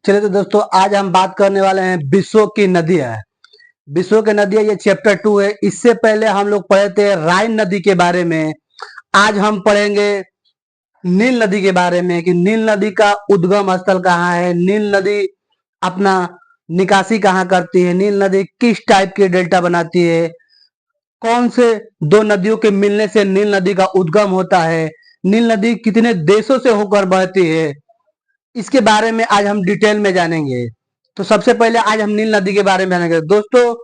चलिए तो दोस्तों आज हम बात करने वाले हैं विश्व की नदियां। विश्व की नदियां ये चैप्टर 2 है। इससे पहले हम लोग पढ़े थे राइन नदी के बारे में। आज हम पढ़ेंगे नील नदी के बारे में कि नील नदी का उद्गम स्थल कहाँ है, नील नदी अपना निकासी कहाँ करती है, नील नदी किस टाइप की डेल्टा बनाती है, कौन से दो नदियों के मिलने से नील नदी का उद्गम होता है, नील नदी कितने देशों से होकर बहती है, इसके बारे में आज हम डिटेल में जानेंगे। तो सबसे पहले आज हम नील नदी के बारे में जानेंगे। दोस्तों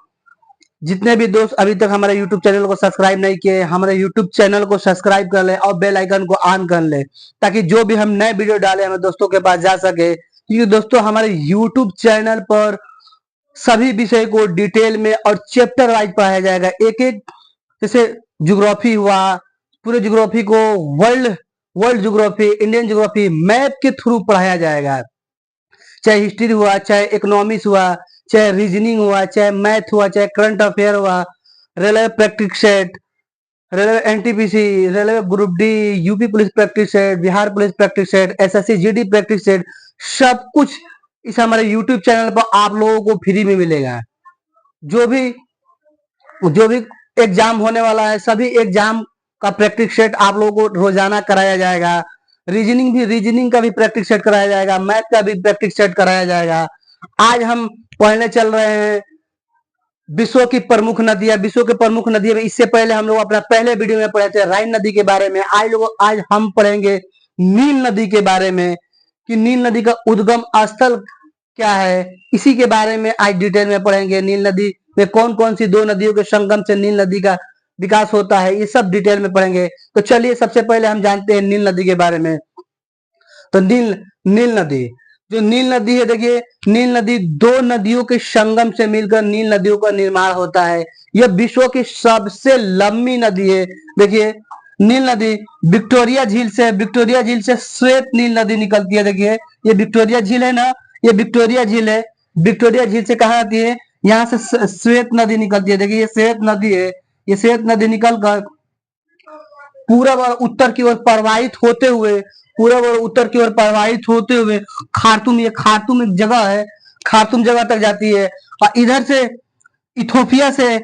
जितने भी दोस्त अभी तक हमारे यूट्यूब चैनल को सब्सक्राइब नहीं किए, हमारे यूट्यूब चैनल को सब्सक्राइब कर ले और बेल आइकन को ऑन कर ले, ताकि जो भी हम नए वीडियो डाले हमें दोस्तों के पास जा सके। क्योंकि दोस्तों हमारे यूट्यूब चैनल पर सभी विषय को डिटेल में और चैप्टर वाइज पढ़ाया जाएगा। एक एक जैसे ज्योग्राफी हुआ, पूरे ज्योग्राफी को world world geography, Indian geography map के थ्रू पढ़ाया जाएगा। चाहे हिस्ट्री हुआ, चाहे इकोनॉमिक्स हुआ, चाहे रीजनिंग हुआ, चाहे मैथ हुआ, चाहे करंट अफेयर हुआ, railway practice set, railway NTPC, railway group D, UP police practice set, Bihar police practice set, SSC GD practice set, सब कुछ इस हमारे यूट्यूब चैनल पर आप लोगों को फ्री में मिलेगा। जो भी एग्जाम होने वाला है, सभी एग्जाम का प्रैक्टिस सेट आप लोगों को रोजाना कराया जाएगा। रीजनिंग का भी प्रैक्टिस सेट कराया जाएगा, मैथ का भी प्रैक्टिस सेट कराया जाएगा। आज हम पढ़ने चल रहे हैं विश्व की प्रमुख नदियां। विश्व की प्रमुख नदियां में इससे पहले हम लोग अपना पहले वीडियो में पढ़े थे राइन नदी के बारे में। आज हम पढ़ेंगे नील नदी के बारे में कि नील नदी का उद्गम स्थल क्या है, इसी के बारे में आज डिटेल में पढ़ेंगे। नील नदी में कौन कौन सी दो नदियों के संगम से नील नदी का विकास होता है, ये सब डिटेल में पढ़ेंगे। तो चलिए सबसे पहले हम जानते हैं नील नदी के बारे में। तो नील नदी, जो नील नदी है, देखिए नील नदी दो नदियों के संगम से मिलकर नील नदियों का निर्माण होता है। यह विश्व की सबसे लंबी नदी है। देखिए नील नदी विक्टोरिया झील से श्वेत नील नदी निकलती है। देखिए ये विक्टोरिया झील है ना, ये विक्टोरिया झील है। विक्टोरिया झील से कहाँ आती है, यहाँ से श्वेत नदी निकलती है। देखिए ये श्वेत नदी है। ये श्वेत नदी निकल कर पूरब और उत्तर की ओर प्रवाहित होते हुए, पूरब और उत्तर की ओर प्रवाहित होते हुए खार्तूम, ये खार्तूम एक जगह है, खार्तूम जगह तक जाती है। और इधर से इथोपिया से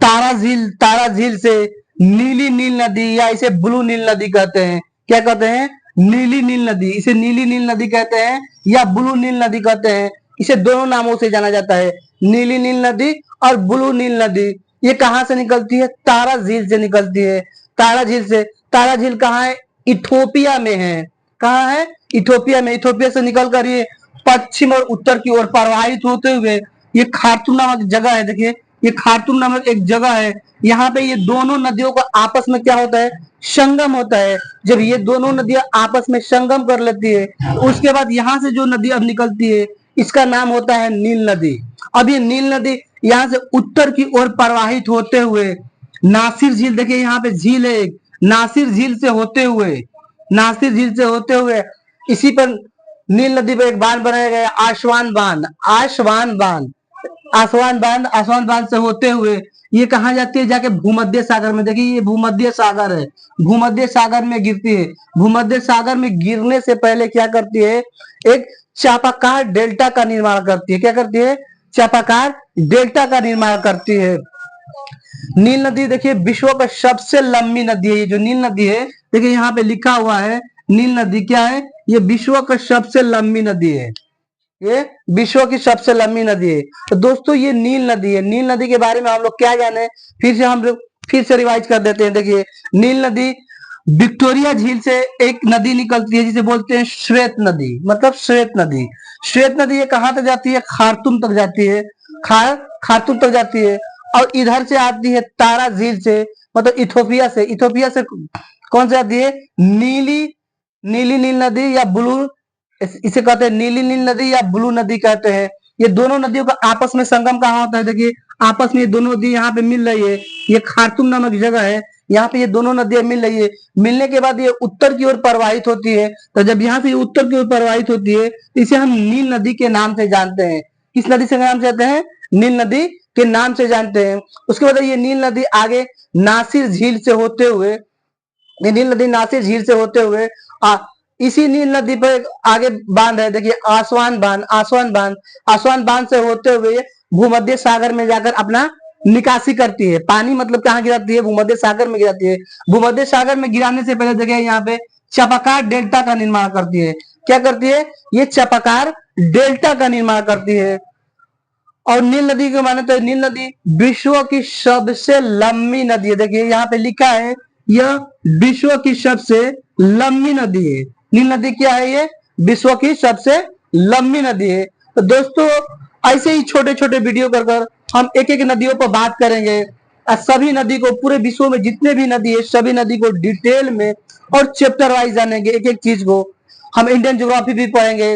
तारा झील से नीली नील नदी, या इसे ब्लू नील नदी कहते हैं। क्या कहते हैं, नीली नील नदी। इसे नीली नील नदी कहते हैं या ब्लू नील नदी कहते हैं। इसे दोनों नामों से जाना जाता है, नीली नील नदी और ब्लू नील नदी। ये कहाँ से निकलती है, तारा झील से निकलती है। तारा झील से, तारा झील कहाँ है, इथोपिया में है। कहाँ है, इथोपिया में। इथोपिया से निकलकर ये पश्चिम और उत्तर की ओर प्रवाहित होते हुए ये खार्तूम नामक जगह है। देखिए ये खार्तूम नामक एक जगह है। यहाँ पे ये दोनों नदियों का आपस में क्या होता है, संगम होता है। जब ये दोनों नदियां आपस में संगम कर लेती है, उसके बाद यहाँ से जो नदी अब निकलती है, इसका नाम होता है नील नदी। अब ये नील नदी यहाँ से उत्तर की ओर प्रवाहित होते हुए नासिर झील, देखिए यहाँ पे झील है एक, नासिर झील से होते हुए, नासिर झील से होते हुए इसी पर नील नदी पर एक बांध बनाया गया, आसवान बांध से होते हुए ये कहा जाती है, जाके भूमध्य सागर में। देखिए ये भूमध्य सागर है, भूमध्य सागर में गिरती है। भूमध्य सागर में गिरने से पहले क्या करती है, एक चापाकार डेल्टा का निर्माण करती है। क्या करती है, चापाकार डेल्टा का निर्माण करती है। नील नदी देखिए विश्व का सबसे लंबी नदी है। ये जो नील नदी है, देखिए यहाँ पे लिखा हुआ है नील नदी क्या है, ये विश्व का सबसे लंबी नदी है। ये विश्व की सबसे लंबी नदी है। तो दोस्तों ये नील नदी है। नील नदी के बारे में हम लोग क्या जाने, फिर से रिवाइज कर देते हैं। देखिए नील नदी विक्टोरिया झील से एक नदी निकलती है जिसे बोलते हैं श्वेत नदी, मतलब श्वेत नदी। श्वेत नदी ये कहाँ तक जाती है, खार्तूम तक जाती है, खार्तूम तक जाती है। और इधर से आती है तारा झील से, मतलब इथोपिया से कौन से आती है, नीली नील नदी या ब्लू, इसे कहते हैं नीली नील नदी या ब्लू नदी कहते हैं। ये दोनों नदियों का आपस में संगम कहाँ होता है, देखिए आपस में ये दोनों नदी यहाँ पे मिल रही है। ये खार्तूम नामक जगह है, यहाँ पे ये दोनों नदियां मिल रही है। मिलने के बाद ये उत्तर की ओर प्रवाहित होती है। तो जब यहाँ से उत्तर की ओर प्रवाहित होती है, इसे हम नील नदी के नाम से जानते हैं। किस नदी से नाम से जानते हैं, नील नदी के नाम से जानते हैं। उसके बाद ये नील नदी आगे नासिर झील से होते हुए, नील नदी नासिर झील से होते हुए इसी नील नदी पर एक आगे बांध है, देखिए आसवान बांध। आसवान बांध से होते हुए भूमध्य सागर में जाकर अपना निकासी करती है। पानी मतलब कहाँ गिराती है? भूमध्य सागर में गिराती है। भूमध्य सागर में गिराने से पहले देखिए यहाँ पे चापाकार डेल्टा का निर्माण करती है। क्या करती है? ये चापाकार डेल्टा का निर्माण करती है। और नील नदी को माने तो नील नदी विश्व की सबसे लंबी नदी है। देखिए यहाँ पे लिखा है यह विश्व की सबसे लंबी नदी है। नील नदी क्या है? ये विश्व की सबसे लंबी नदी है। तो दोस्तों ऐसे ही छोटे छोटे वीडियो कर हम एक एक नदियों पर बात करेंगे। सभी नदी को, पूरे विश्व में जितने भी नदी है सभी नदी को डिटेल में और चैप्टर वाइज जानेंगे एक एक चीज को। हम इंडियन ज्योग्राफी भी पढ़ेंगे,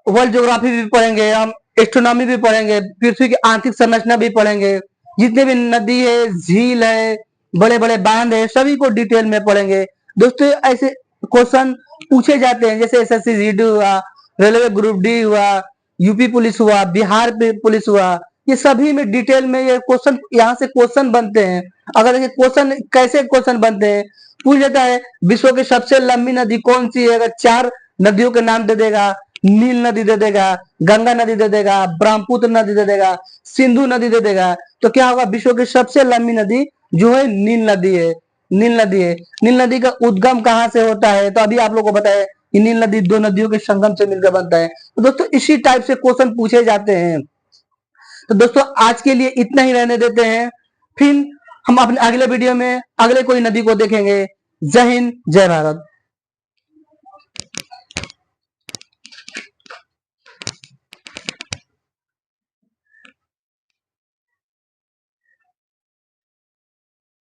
वर्ल्ड ज्योग्राफी भी पढ़ेंगे, हम एस्ट्रोनॉमी भी पढ़ेंगे, पृथ्वी की आर्थिक संरचना भी पढ़ेंगे। जितने भी नदी है, झील है, बड़े बड़े बांध है, सभी को डिटेल में पढ़ेंगे। दोस्तों ऐसे क्वेश्चन पूछे जाते हैं, जैसे एसएससी जीडी हुआ, रेलवे ग्रुप डी हुआ, यूपी पुलिस हुआ, बिहार पुलिस हुआ, ये सभी में डिटेल में ये क्वेश्चन, यहाँ से क्वेश्चन बनते हैं। अगर ये क्वेश्चन कैसे क्वेश्चन बनते हैं, पूछ जाता है विश्व की सबसे लंबी नदी कौन सी है? अगर 4 नदियों के नाम दे देगा, नील नदी दे देगा, गंगा नदी दे देगा, ब्रह्मपुत्र नदी दे देगा, सिंधु नदी दे देगा, तो क्या होगा? विश्व की सबसे लंबी नदी जो है नील नदी है। नील नदी है। नील नदी का उद्गम कहाँ से होता है? तो अभी आप लोगों को बताया कि नील नदी 2 नदियों के संगम से मिलकर बनता है। तो दोस्तों इसी टाइप से क्वेश्चन पूछे जाते हैं। तो दोस्तों आज के लिए इतना ही रहने देते हैं, फिर हम अपने अगले वीडियो में अगले कोई नदी को देखेंगे। जय हिंद, जय भारत।